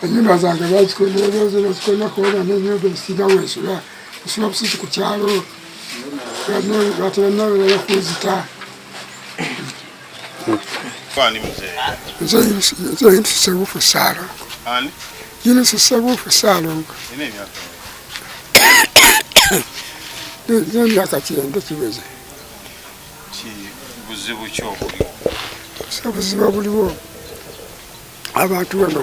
Enyumba zange bazikola kuona n'enyumba esirawo ensula nsula busisi ku kyalo batebenabera yakuzita nze yintusewufu Ssaalongo yintusewufu Ssaalongo n'emyaka 9 kiweze. Obuzibu obuliwo abantu bano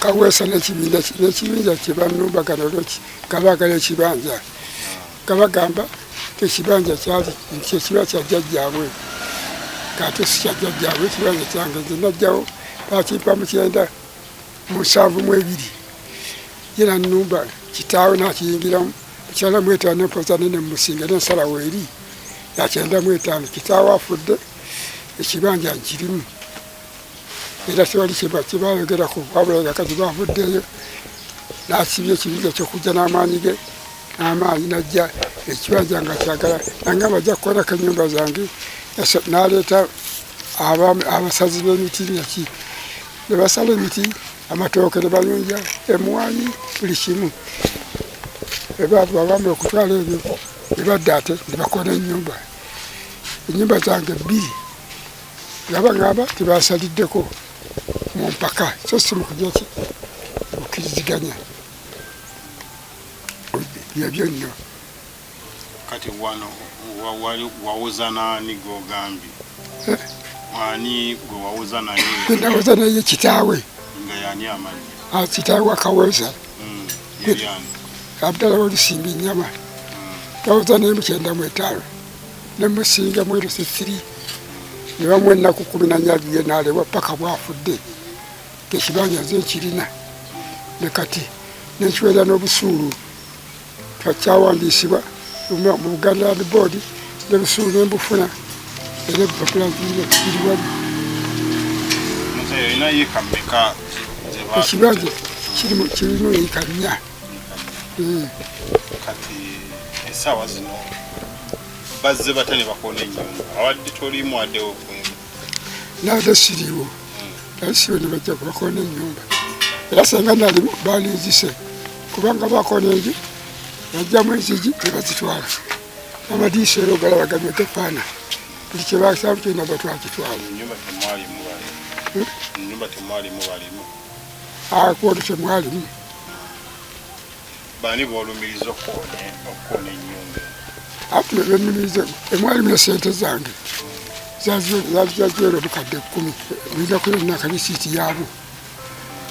kaweesa n'ekibinja kyebanumbagana olweki kabagala ekibanja kabagamba ekibanja kyekiba kya jjajjaabwe kate si kya jjajjaabwe ekibanja kyange nze najjawo bakimpa mu 1972 yera nnumba kitaawe nakiyingiramu mukyala mwetaano empoza nene mumusinga n'ensalawo eri ya 95 kitaawe afudde ekibanja nkirimu era tewali kyebayogerako wabula kati bavuddeyo nasibye ekibinja kyokujja n'amaanyi ge n'amaanyi najja ekibanja nga kyagala nangamba ajja kukolako ennyumba zange n'aleeta abasazi b'emiti neki ne basala emiti amatooke ne bayunja emwanyi buli kimu babamba okutwala ebyo ne badda ate ne bakola ennyumba zange 2 ngabagamba tibasaliddeko mu mpaka so si mu kujja okkiriziganya byebyo nno. Kati wano wawuza n'ani gw'ogambye? Ani gwe wawuza naye? Nawuza naye kitaawe. Nga y'ani amanyi? Kitaawe akaweesa. Abdala Olusimbi Nnyama. Nawuza naye mu 95 ne musinga mu 3 ne bamuwa ennaku 14 n'alebwa paka bwafudde ekibanja nze nkirina ne kati nenkiweera n'obusuulu twakyawandiisibwa mu Buganda Land Board n'obusuulu nembufuna era ebipapula biri wali. Ekibanja kirimu yiika 4. Kati essaawa zino bazze bata ne bakoona ennyumba awadde tolimu addewo naate siriwo alisiwe ne bajja kubakoona ennyumba era senga nalimu balinzise kubanga bakoona enju bajjamu enzigi ne bazitwala amadiisa era ogalabaganye tefaana buli kyebasabu kyonna batwakitwala kwoto temwalimu. Bani b'olumiriza okukoona ennyumba? Ate benumiriza emwalimu ne sente zange zazijajeera obukadde 10 biza kulina akabisiiti yaabo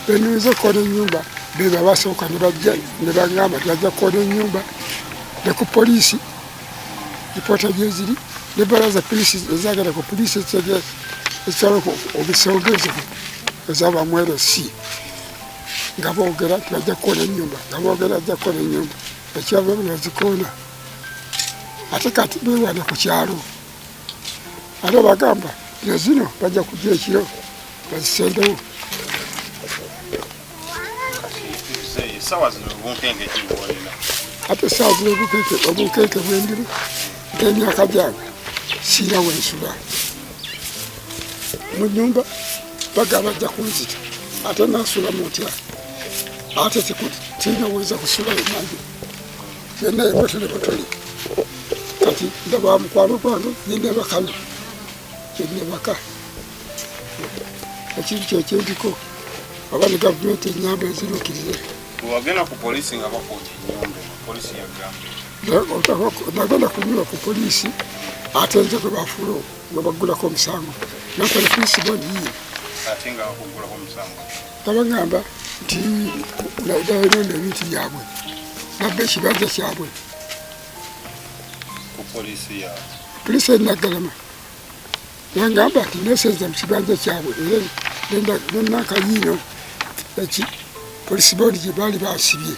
benumiriza okukoona ennyumba beba basooka ne bajja ne bagamba tibajja kukoona ennyumba ne ku poliisi lipoota gyeziri ne baraza poliisi ezagala ku poliisi ekyalo obusongezo ezabamwero si nga boogera tibajja kukoona ennyumba nga boogera ajja kukoona ennyumba ekyalo bazikoona ate kati beewana ku kyalo ate bagamba nezino bajja kujja ekiro bazisendewo. Ate essaawa zino obukeeke bwendiru ng'emyaka gyange siirawo ensula mu nnyumba bagamba bajja kunzita ate naasula mutya ate tinaweza kusula enange yenna ebotolebotole kati ndaba mukwano gwange nyine bakano kyenne baka ekintu kyekyendiko oba ne gavumenti ennyamba ezirukirize. Wagenda ku poliisi nga bakoonye ennyumba poliisi yagambye nagenda kunyura ku poliisi ate nze gwe bafuula nga baggulako omusango nakola poliisi bondiyiye ate nga bakuggulako omusango nabagamba nti dayironda ebintu byabwe nabba ekibanja kyabwe ku poliisi yaabwe poliisi enaggalama yangamba nti nesenza mu kibanja kyabwe era nenakayiino eki poliisi boodi gye baali bansibye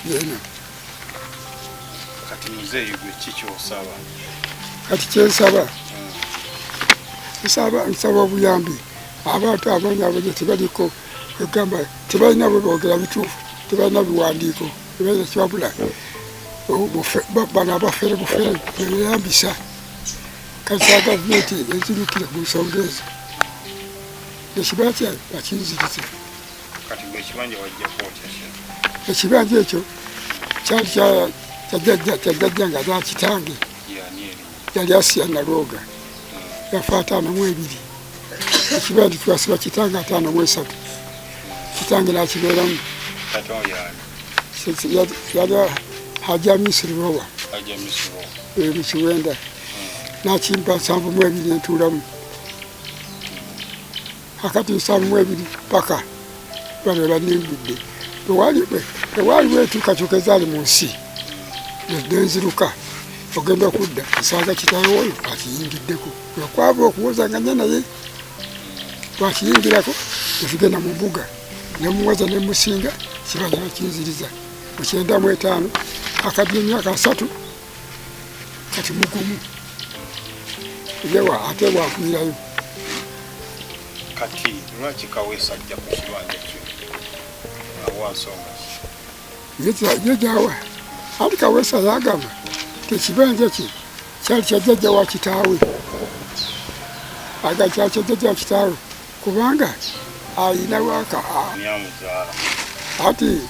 yena. Kati muzeeyi gwe ki kyosaba? Kati kyensaba nsaba obuyambi abantu abonye tebaliko egamba tebalina bwe boogera bituufu tebalina biwandiiko tebalina kiwabula bano abafere bufere bebeyambisa kati za gavumenti ezirukire ku nsonga ezo ekibala kyange bakinzirize. kati ng'ekibanja wajjako otya ekibanja ekyo kyali kyajjajja nga zakitange yali Asiya Nalwoga yafa 52 ekibanja twasiba kitanga 53 kitange nakibeeramu yali Hajji Misiri Rowa mukiwenda nakimpa 72 entuulamu akati 72 paka bano banimbudde tewaali weetuukakyuka ezaali mu nsi nenziruka ogenda okudda nsanga kitaawe oyo akiyingiddeko okwava okuwozanganya naye twakiyingirako netugenda mu mbuga nemuwoza nemusinga kibanja bakinziriza mu 95 akadde emyaka 3 kati mugumu yewa ate wakuirayo kati lwaki Kaweesa ajja ku kibanja kyo awa nsonga yejawa ati Kaweesa yagamba tekibanja kye kyali kyajjajja wa kitaawe aga kyajjajja wa kitaawe kubanga ayina waka ati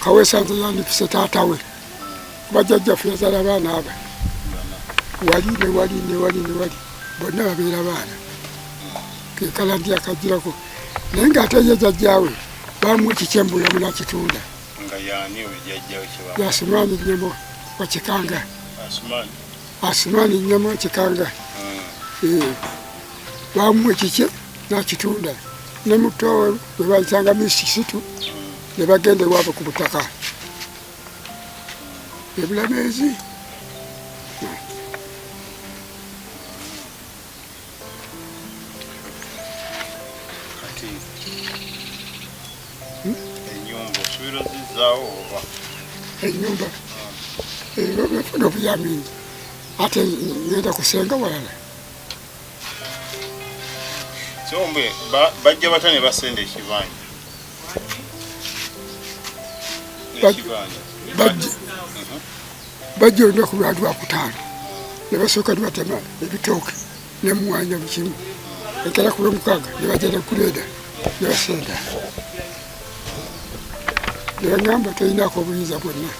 Kaweesa nze yandipise taatawe kuba jjajjaffe yazaala abaana aba wali bonna babeera baana kekala ndi akajirako naye ng'ate ye jjajjaawe bamuwa ekikyembulamu nakitunda Asumani Nyemo wa Kikanga Asumani Nyemo wa Kikanga bamuwa ekikye nakitunda ne muto bwe bayitanga Misisitu ne bagenda ewaabwe ku butaka ebulameezi enyumba bafuna obuyambi ate ngenda kusenga walala sombe bajja bata ne basenda ekibanja bajja olunaku lwa Lwakutaano ne basooka ne batema ebitooke nemwanya bukimu ekala ku Lwomukaaga ne bajja ne kuleeda ne basenda ne bagamba tolinako obuyinza bwonna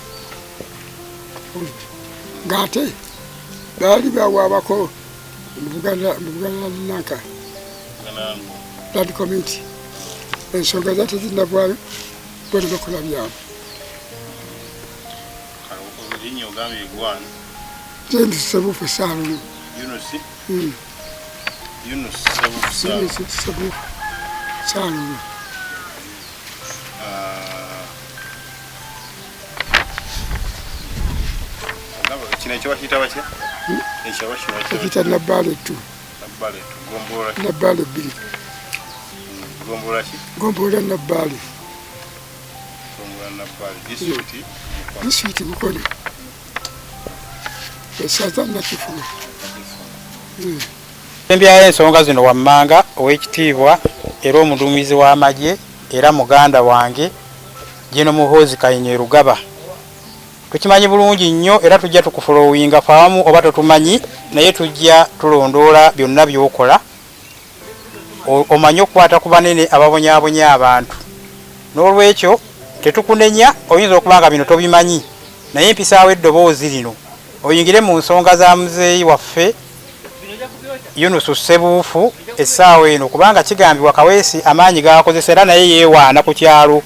ng'ate baali bawaabako mu Buganda Nanka Land Committee ensonga zaate zinnavaayo bo ne bakola byabwe Yunus Sebuufu Saalum Yunus Sebuufu Saalum kino ekyo bakiyita batya ekita Nabbaale 2 Nabbaale 2 Gombola Nabbaale disitulikiti Bukole esaza Nakifuma Embyayo ensonga zino wammanga ow'ekitiibwa era omuduumizi w'amagye era muganda wange Jeno Muhoozi Kayinye Rugaba tukimanyi bulungi nnyo era tujja tukufolowinga faamu oba totumanyi naye tujja tulondoola byonna by'okola omanyi okukwata ku banene ababonyaabonya abantu n'olwekyo tetukunenya oyinza okuba nga bino tobimanyi naye mpisaawo eddoboozi lino oyingire mu nsonga za muzeeyi waffe Yunus Sebuufu essaawa eno kubanga kigambibwa Kaweesi amaanyi gaakozesa era naye yeewaana ku kyalo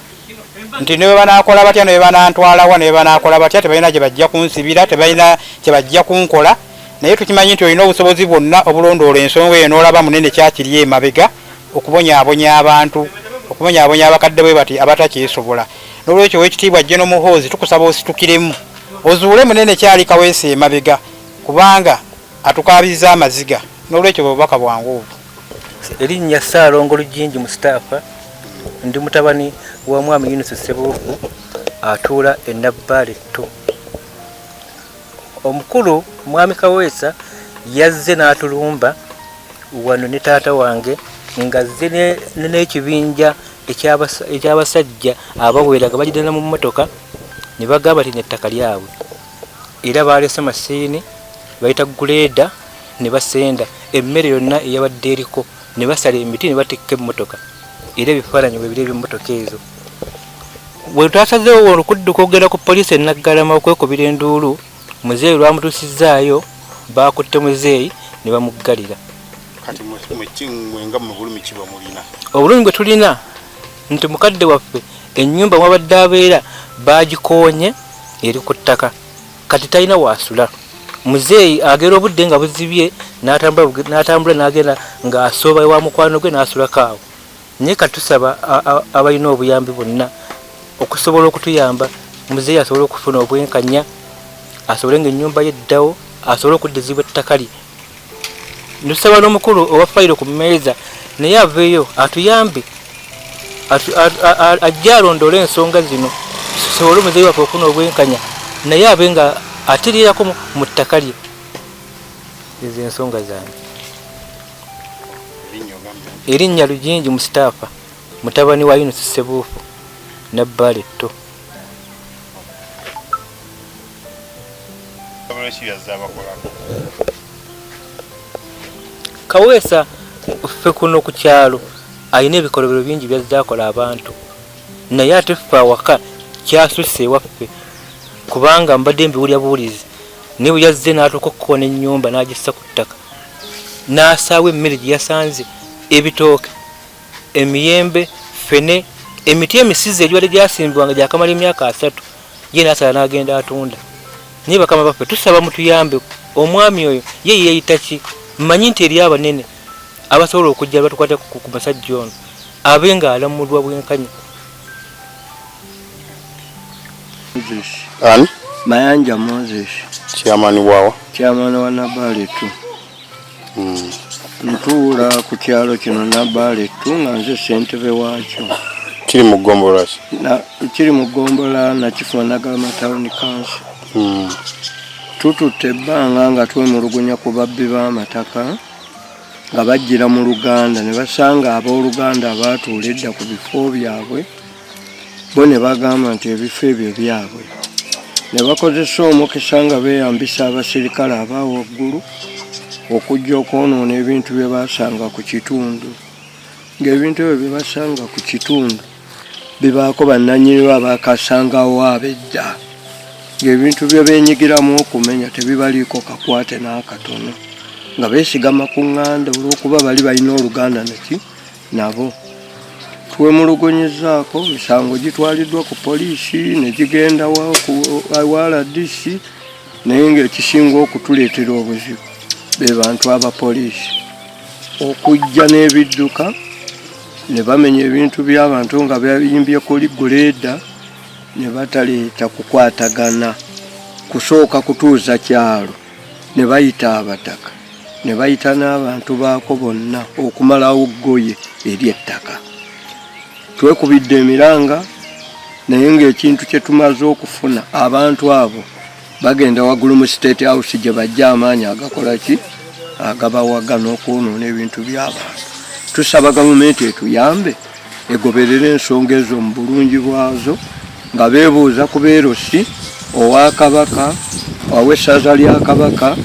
nti ne bwe banaakola batya ne bwe banantwalawa ne bwe banaakola batya tebalina gye bajja kunsibira tebalina kye bajja kunkola naye tukimanyi nti olina obusobozi bwonna obulondoola ensonga eyo n'olaba munene kyakiri emabega okubonyaabonya abantu okubonyaabonya abakadde bwe bati abatakyesobola n'olwekyo ow'ekitiibwa Jeno Muhoozi tukusaba ositukiremu ozuule munene kyali Kaweesi emabega kubanga atukaabiza amaziga n'olwekyo bubaka bwangu obwo erinnya Ssaalongo Lujinji Mustapha ndi mutabani wa mwami Yunus Sebuufu atuula e Nabbaale 2 omukulu mwami Kaweesa yazze n'atulumba wano ne taata wange nga zze n'ekibinja ekyabasajja abaweraga bagidana mu mmotoka ne bagamba nti n'ettaka lyabwe era baalese masiini bayita guleeda ne basenda emmere yonna eyabadde eriko ne basala emiti ne batikka emmotoka era ebifaananyi bwe biri eby'emmotoka ezo. Bwe twasazeewo olukudduka okugenda ku poliisi e Naggalama okwekubira enduulu, muzeeyi lwamutuusizaayo baakutte muzeeyi ne bamuggalira. Kati mwenga mu bulumi kiba mulina? Obulumi bwe tulina nti mukadde waffe ennyumba mwabadde abeera baagikoonye eri ku ttaka, kati talina waasula. Muzeeyi agera obudde nga buzibye n'atambula n'agenda ng'asooba ewa mukwano gwe n'asulako awo. Naye kati tusaba abalina obuyambi bonna okusobola okutuyamba muzeeyi asobole okufuna obwenkanya, asobole ng'ennyumba ye eddawo, asobole okuddizibwa ettaka lye. Ntusaba n'omukulu owa fayiro ku mmeeza naye aveeyo atuyambe, ajja alondole ensonga zino tusobole omuzeeyi waffe okufuna obwenkanya naye abe nga atereerako mu ttaka lye. Ezo ensonga zange. Erinnya Lujinji Mustapha, mutabani wa Yunus Ssebuufu Nabbaale Etto. Kaweesa ffe kuno ku kyalo alina ebikolobero bingi byazze akola abantu, naye ate ffe awaka kyasusse ewaffe kubanga mbadde mbiwulya buwulizi. Ne bwe yazze n'atuuka okukoona ennyumba n'agissa ku ttaka, n'asaawa emmere gye yasanze, ebitooke, emiyembe, ffene, emiti emisize egibadde gyasimbibwanga gyakamala emyaka 3, ye n'asala n'agenda atunda. Naye bakama baffe tusaba mutuyambe, omwami oyo ye yeeyita ki? Mmanyi nti eri abanene abasobola okujja batukwata ku masajja ono abe ng'alamulwa bwenkanya. Ani? Mayanja Moses. Chairman wawa? Chairman wa Nabbaale Etto. Ntuula ku kyalo kino Nabbaale Etto nga nze ssentebe waakyo. Kiri mu Gombola ki? Kiri mu Gombola Nakifuba Naggalama Town Council. Tututte ebbanga nga twemulugunya ku babbi b'amataka nga bajjira mu Luganda ne basanga abooluganda abaatuula edda ku bifo byabwe, bo ne bagamba nti ebifo ebyo byabwe. Ne bakozesa omukisa nga beeyambisa abasirikale abaawaggulu okujja okwonoona ebintu bye basanga ku kitundu. Ng'ebintu ebyo bye basanga ku kitundu bibaako bannannyini abakasangawo ab'edda. Ng'ebintu bye beenyigiramu okumenya tebibaliiko kakwate n'akatono, nga beesigama ku ŋŋanda olw'okuba bali balina oluganda nabo. Twemulugunyizaako, misango gitwaliddwa ku poliisi ne gigenda wa RDC, naye ng'ekisinga okutuleetera obuzibu be bantu abapoliisi okujja n'ebidduka ne bamenya ebintu by'abantu nga byayimbye kuli guleeda ne bataleeta kukwatagana, kusooka kutuuza kyalo ne bayita abataka ne bayita n'abantu baako bonna okumalawo ggoye eri ettaka. Twekubidde emiranga naye ng'ekintu kye tumaze okufuna abantu abo bagenda waggulu mu State House gye bajja amaanyi agakola ki agabawaga n'okwonoona ebintu by'abantu. Tusaba gavumenti etuyambe egoberere ensonga ezo mu bulungi bwazo nga beebuuza ku beerosi owa Kabaka ow'essaza lya Kabaka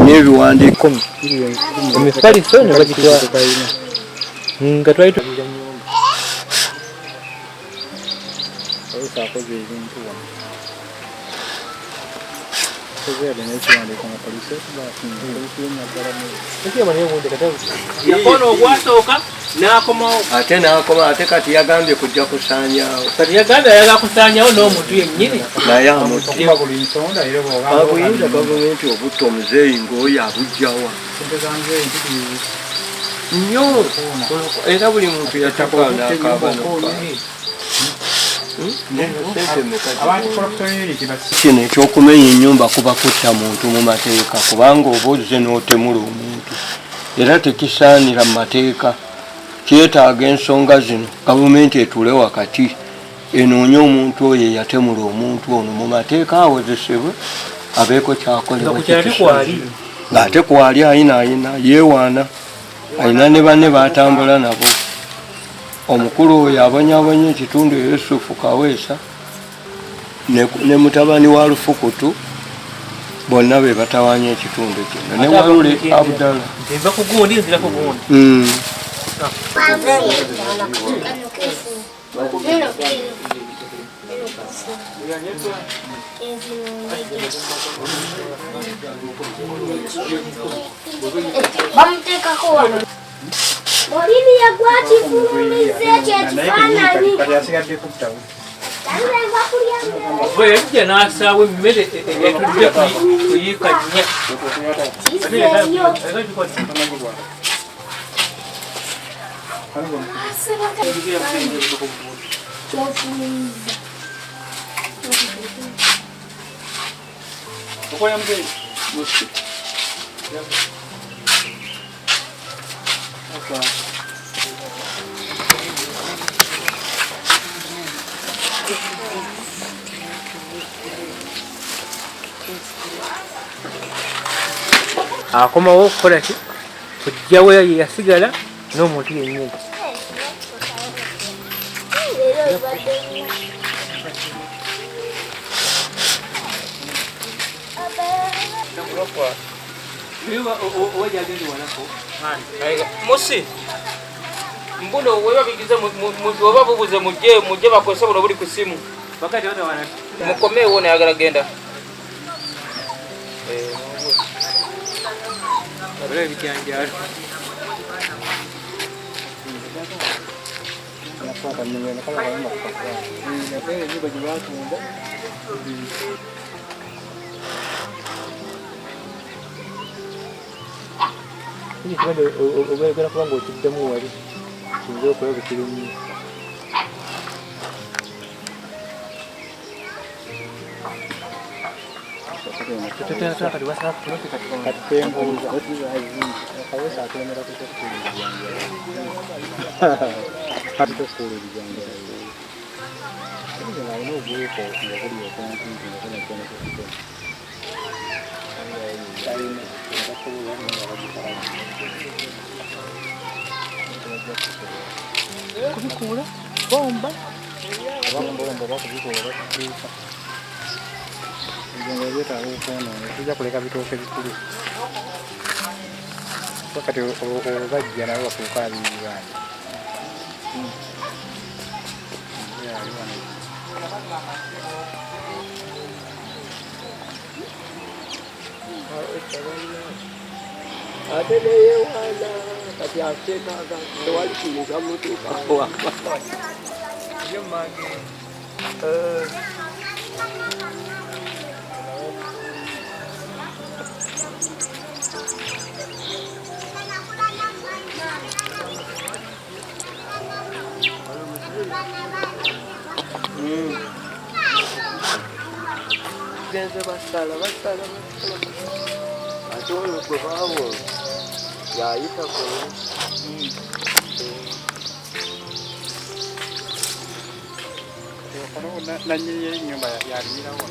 n'ebiwandiiko emifaliso ne bagitwala nga twali ate kati yagambye kujja kusaanyawo. Kati yagambye ayagala kusaanyawo n'omuntu yennyini. Naye abuyinza gavumenti obutta omuzeeyi ng'oyo abujjawa nnyo era buli muntu yatakola n'akaabanoka. Kino ekyokumenya ennyumba kuba kutta muntu mu mateeka, kubanga oba ozze n'otemula omuntu era tekisaanira mu mateeka. Kyetaaga ensonga zino gavumenti etuule wakati enoonye omuntu oyo eyatemula omuntu ono mu mateeka awozesebwe abeeko kyakolebwa ng'ate kwali ayina yeewaana, ayina ne banne baatambula nabo. Omukulu oyo abonyabonya ekitundu Yusufu Kaweesa ne mutabani wa Lufukutu bonna be batawanya ekitundu kino ne Walule Abdallah. Molini yagwati fulumize kyekifaananyi. Bwe yajja n'asaawa emmere etudde kuyiika nnya. Akomawo okukola ki kujjawo yasigala n'omuntu yennyini. Musi mbuno webabigize oba bubuze mujje bakozesa buno buli ku simu mukomeewo nayagala genda abala ebijanjalo kibadde obeegera kuba ng'okiddemu wali kinza okulaba ekirimu kubikuula bomba tujja kuleka bitooke bikulu kati olubajja nawe bafuuka abiri bangi ate neyewaana kati ateekaaga tewali kiyinza mutuukawa yemange genze basala ate oyo gwe baawo yayitako nanyini yenyumba yalimirawo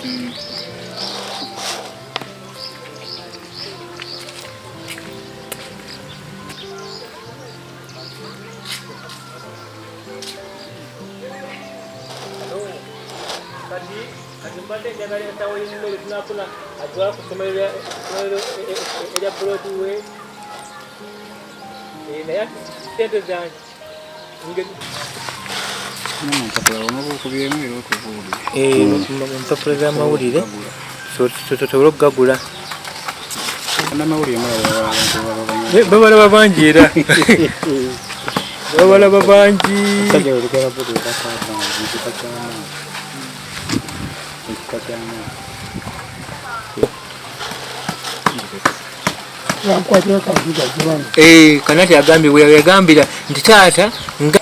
kati mbadde njagala ensawo y'emmere tunafuna atwala ku ssomero erya Broadway naye sente zange empapula z'amawulire tosobola okugagula babalaba bangi era babalaba bangi kanati agambye yagambira nti taata nga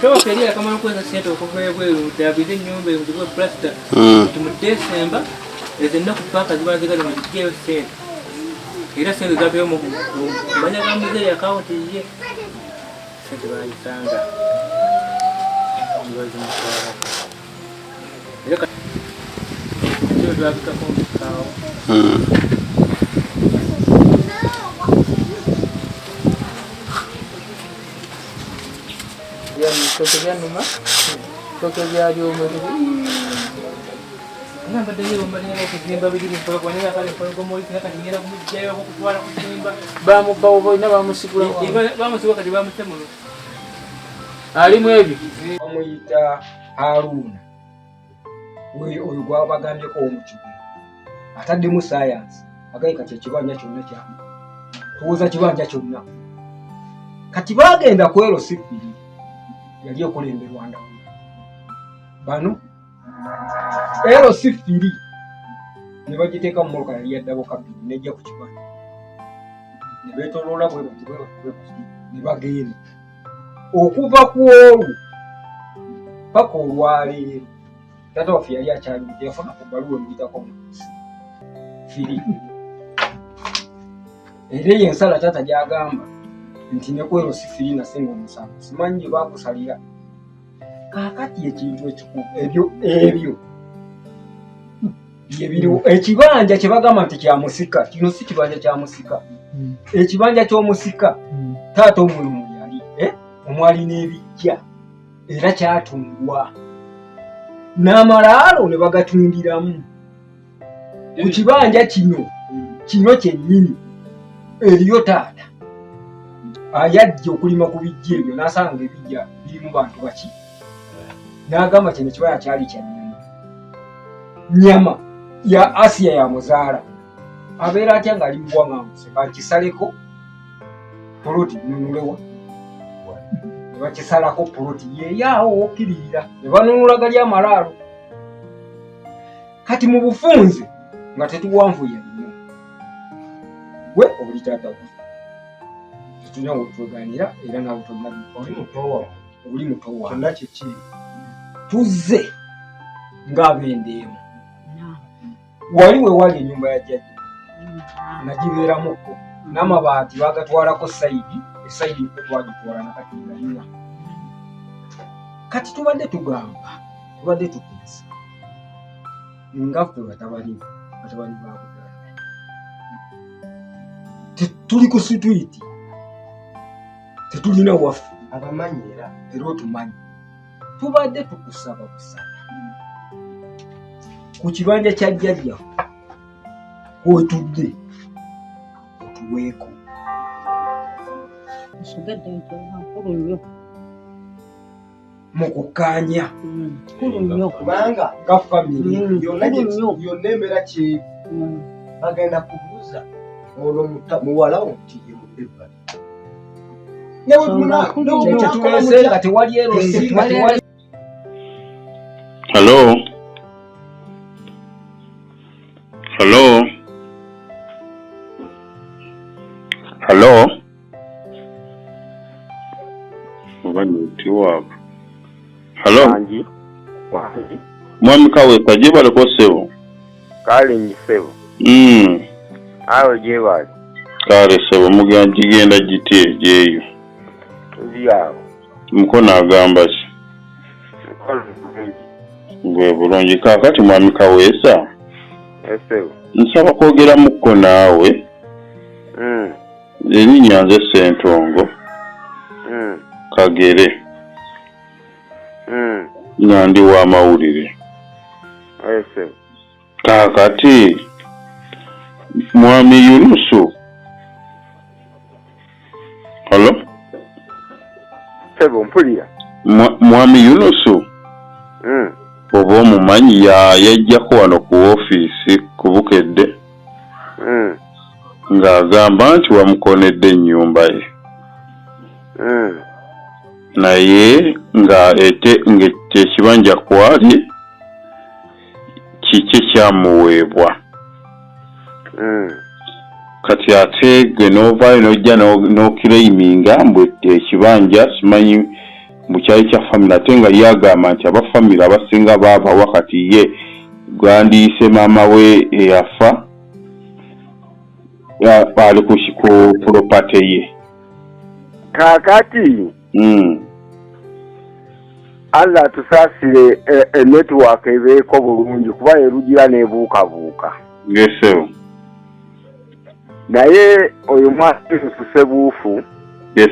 Otoka elia kama kweza sente okuvebweru tabize nyumba emuzibwe plaster mu December ezenna kupaka zibazigala mu kigeyo sente era sente zabeyo mu manya kamuze ya account ye sente bayisanga ndibaze mukara era ndio twabika kwa Sokya numa sokya lyomo namba dele mbali na kuzimba bidini kwa kwa nini akale kwa muri kana kingira kumujyayo kutwala kuzimba bamubawo na bamusikula bamusikula kati bamutemulu ali mwebi amuyita Haruna oyo gwabagambye ko omukigo atadde mu science agayi kati ekibanja kyonna kyamu tuwuza kibanja kyonna kati bagenda ku L-Sifiri yali okulemberwa Ndawula bano L-Sifiri ne bagiteeka mu mmotoka yali yaddabo kabiri nejja ku kibanja ne beetoloola bwe ne bagenda okuva ku olwo paka olwaleero tata waffe yali akyalidde yafuna ku bbaluwa emuyitako omukozi firi era eyo ensala tata gy'agamba nti ne ku L-Sifiri nasenga omusango simanyi gye baakusalira kaakati ekintu ekikulu ebyo byebiriwo ekibanja kye bagamba nti kya musika kino si kibanja kya musika ekibanja ky'omusika taata omulumu yali omwali n'ebijja era kyatundwa n'amalaalo ne bagatundiramu ku kibanja kino kyennyini eriyo taata ayajja okulima ku bijja ebyo n'asanga ebijja birimu bantu baki n'agamba kino ekibanja kyali kya nyama ya Asia ya muzaala abeera atya ng'ali muwaŋŋanguse bakisaleko poloti nunulewa ne bakisalako poloti yeeyaawo okkirira ne banunula gali amalaalo kati mu bufunze nga tetuwanvuya nnyo gwe obuli taata tetulina wetweganira era nawe tolina oli mutowa kyonna kiki tuzze ng'abendeemu wali we wali ennyumba ya jjajja nagibeeramukko n'amabaati bagatwalako esayidi twagitwala nakati ngalina kati tubadde tugamba tubadde tuteesa nga ffe batabani ba Buganda tuli ku situiti tetulina waffe abamanyi era otumanyi tubadde tukusaba busaba ku kibanja kya jjajja kwotudde otuweeko mu kukkaanya kubanga nga famire yonna embeera kyevu bagenda kubuuza olwo muwalawo nti yemudebbali newetuleese nga tewali L-Sifiri nga tewali. Hello. Hello. Mwami Kawesa jebale ko sebo. Kale njisebo. Awo jebale. Kale sebo mugenda gite jeyo. Ndiyawo. Mukona agamba ki? Gwe bulungi kakati mwami Kawesa. Esebo. Nsaba kwogera mukko naawe. Erinnya nze Ssentongo. Kagere. Nandi wa mawulire. Esebo. Kakati mwami Yunusu. Hello? Sebo mpulira. Mwami Yunusu. Oba omumanyi yajjako wano ku ofiisi ku Bukedde. Ng'agamba nti wamukonedde ennyumba ye. Naye nga ekibanja kwali kiki kyamuweebwa. Kati ate gwe n'ovaayo n'ojja n'okiraiminga mbwe ekibanja simanyi mukyali kya family ate nga yagamba nti abafamily abasinga baava wakati ye gwandiyise maama we eyafa ali ku property ye kakati Allah tusaasire network ebeeko bulungi kuba erugira nebuukabuuka. Yes. Naye oyo mwasi Sebuufu. Yes.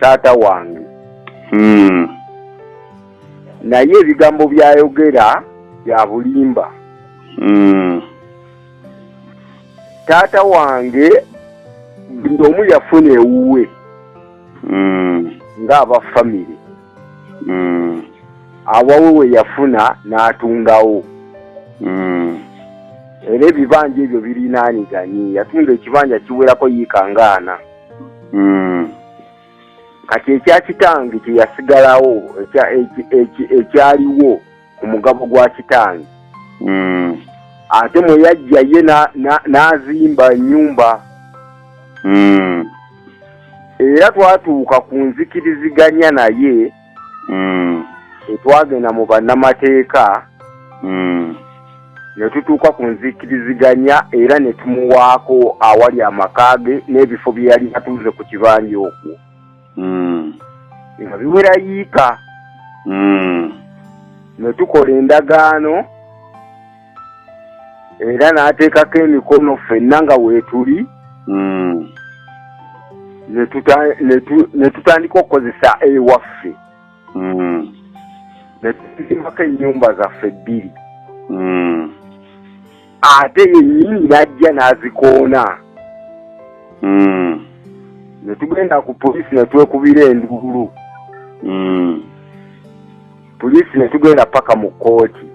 Taata wange. Naye ebigambo byayogera bya bulimba. Taata wange ndomu yafuna ewuwe. Ng'aba family. Awawe yafuna n'atungawo. Era ebibanja ebyo birinaaniganye yatunga ekibanja kiwerako yikangaana. Kati ekya kitange kye yasigalawo ekyaliwo ku mugabo gwa kitange. Ate mwe yajja ye n'azimba nnyumba. Era twatuuka ku nzikiriziganya naye etwagenda mu bannamateeka ne tutuuka ku nzikiriziganya era ne tumuwaako awali amakaage n'ebifo bye yali atuuze ku kibanja okwo nga biwera yiika ne tukola endagaano era n'ateekako emikono ffenna nga weetuli ne tutandika okukozesa ewaffe ne tuzimbako ennyumba zaffe 2 ate yennyini n'ajja n'azikoona ne tugenda ku poliisi ne twekubira enduulu poliisi ne tugenda paka mu kkooti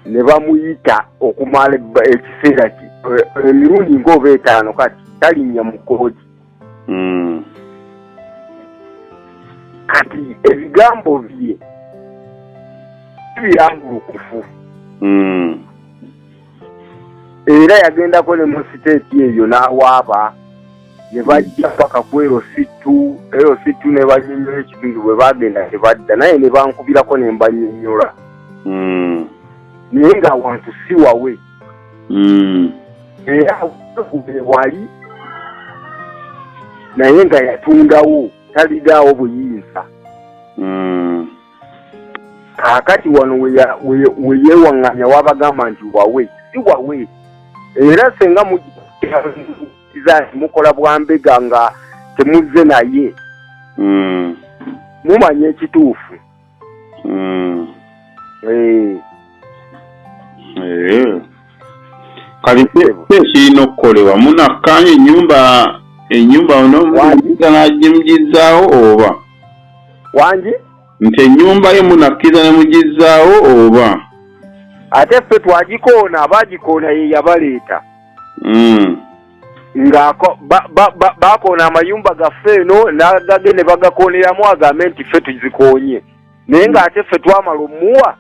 ne bamuyita okumala ekiseera emirundi ng'oba 5 kati talinnya mu kkooti kati ebigambo bye birambulukufu era yagendako ne mu siteeti eyo n'awaaba ne bajja paka ku erositu ne banyonnyola ekitundu bwe bagenda tebadda naye ne bankubirako ne mbanyonnyola naye ng'awantu si wawe era wali naye nga yatundawo talidaawo buyinza kaakati wano we yeewaŋŋanya wabagamba nti wawe si wawe era senga mukola bwambega nga temuzze naye mumanye ekituufu kali kirina okukolebwa munakkaanya ennyumba onomukiza n'agimugizaawo oba wangi nti ennyumba ye munakkiza ne mugizaawo oba ate ffe twagikoona abaagikoona ye yabaleeta nga bakoona amayumba gaffe eno n'agage ne bagakooneramu agambe nti ffe tuzikoonye naye ng'ate ffe twamala omuwa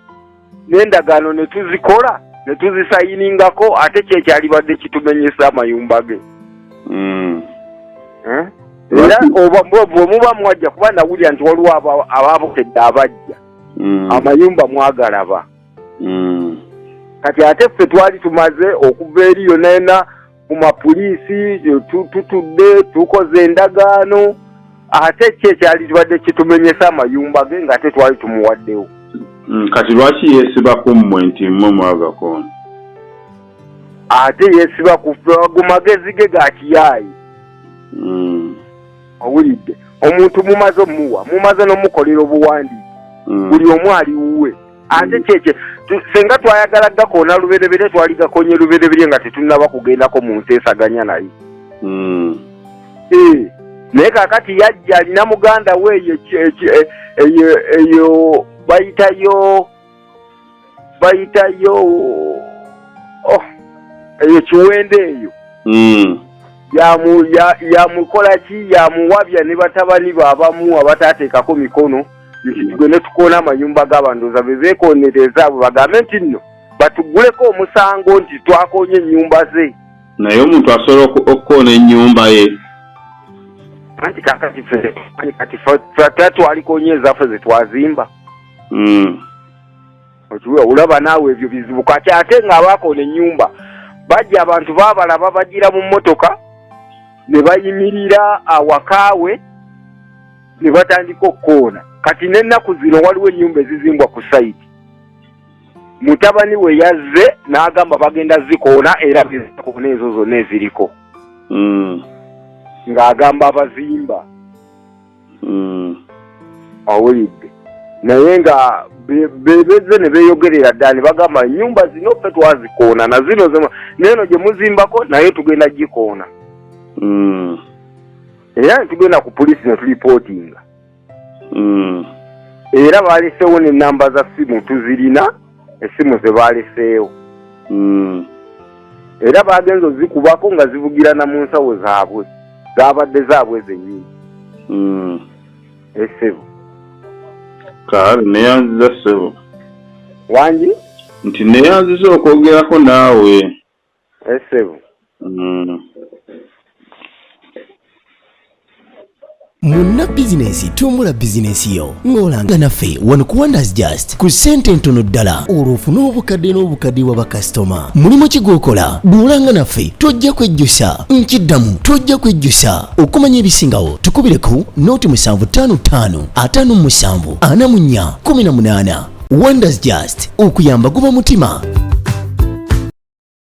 n'endagaano ne tuzikola ne tuzisayiningako ate kyekyalibadde kitumenyesa amayumba ge era bwe muba mwajja kuba nawulira nti waliwo abaabukedde abajja amayumba mwagalaba kati ate ffe twali tumaze okuva eriyo nena ku mapoliisi tutudde tukoze endagaano ate kyekyali kibadde kitumenyesa amayumba ge ng'ate twali tumuwaddewo kati lwaki yeesiba ku mmwe nti mmwe mwagakoona ate yeesiba ku magezi ge ga kiyaayi owulidde omuntu mumaze omuwa mumaze n'omukolera obuwandiiki buli omu ali wuwe ate kyekye senga twayagala gakoona luberebere twali gakonye luberebere nga tetunnaba kugendako mu nteesaganya naye naye kaakati yajja alina muganda we eyo bayitayo eyo kiwende eyo yamukola ki yamuwabya ne batabani baabamu abataateekako mikono tugende tukoona amayumba g'abandoza bebeekonereza abo bagambe nti nno batuguleko omusango nti twakoonye ennyumba ze naye omuntu asobola okukoona ennyumba ye anti kakati ffe kati twatwalikonyeza ffe ze twazimba. Okiwe olaba naawe ebyo bizibu kati ate ng'abaakona ennyumba bajja abantu baabalaba bagira mu mmotoka ne bayimirira awakaawe ne batandika okukoona. Kati n'ennaku zino waliwo ennyumba ezizimbwa ku sayiti. Mutabani we yazze n'agamba bagenda zikoona era bizikoona ezo zonna eziriko. Ng'agamba abazimba. Awulidde. Naye nga beze ne beeyogerera ddala ne bagamba ennyumba zino ffe twazikoona na zino neeno gye muzimbako naye tugenda gikoona. Era ne tugenda ku poliisi ne tulipootinga. Era baaleseewo n'ennamba za ssimu tuzirina, essimu ze baaleseewo. Era baagenza ozikubako nga zivugirana mu nsawo zaabwe zaabadde zaabwe zennyini. Essebo kale neyanziza ssebo wangi nti neyanziza okwogerako naawe. Essebo Munna bizinesi tumbula bizinesi yo ng'olanga naffe wano ku Wonders Just ku ssente ntono ddala olw'ofuna obukadde n'obukadde bwa bakasitoma. Mulimu ki gw'okola bw'olanga naffe tojja kwejjusa nkiddamu tojja kwejjusa. Okumanya ebisingawo tukubire ku nooti 755 57 44 18. Wonders Just okuyamba guba mutima